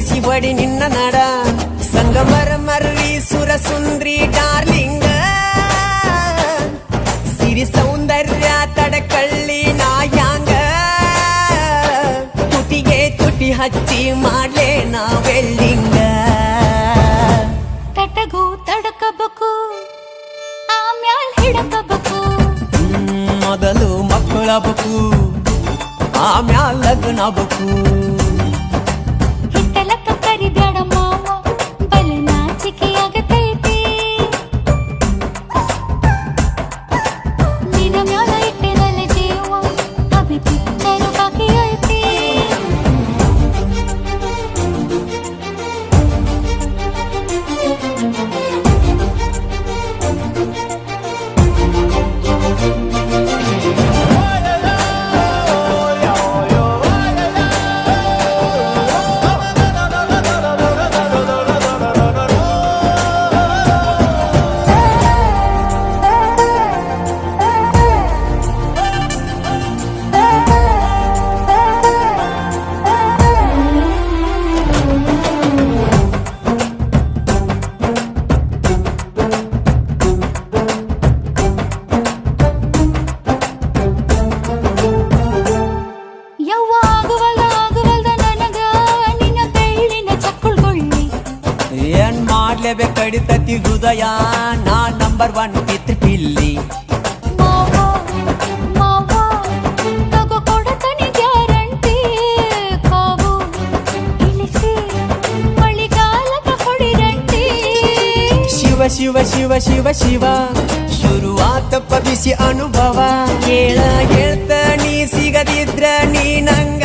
ಬಿಸಿ ಬಡಿ ನಿನ್ನ ನಡ ಸಂಗಮರ ಮರ್ರಿ ಸುರ ಸುಂದ್ರಿ ಡಾರ್ಲಿಂಗ ಸಿರಿ ಸೌಂದರ್ಯ ತಡಕಳ್ಳಿ ನಾಯಾಂಗ ತುಟಿಗೆ ತುಟಿ ಹಚ್ಚಿ ಮಾಡ್ಲೇ ನಾವೆಲ್ಲಿಂಗ ತಟಗೂ ತಡಕಬೇಕು ಆಮ್ಯಾಲ್ ಹಿಡಕಬೇಕು ಮೊದಲು ಮಕ್ಕಳಬೇಕು ಆಮ್ಯಾಲ್ ಲಗ್ನಬೇಕು ಹಿತ್ತಲಕ್ಕ ಕರಿಬ್ಯಾಡ ಮಾವ ಬಲ ನಾಚಿಕೆಯಾಗತೈತಿ ನಿನ್ನ ಮ್ಯಾಲ ಇಟ್ಟಿರಲ್ಲ ಜೀವ ಅಭಿ ಪಿಕ್ಚರು ಬಾಕಿ ಐತಿ ಏನ್ ಮಾಡ್ಲೇಬೇಕು ಕಡಿತತಿ ಹೃದಯ ನಾ ನಂಬರ್ 1 ಪಿತ್ರ ಪಿಲ್ಲಿ ಶಿವ ಶಿವ ಶಿವ ಶಿವ ಶಿವ ಶುರುವಾತಪ್ಪ ಬಿಸಿ ಅನುಭವ ಕೇಳ ಹೇಳ್ತ ನೀ ಸಿಗದಿದ್ರ ನೀ ನಂಗ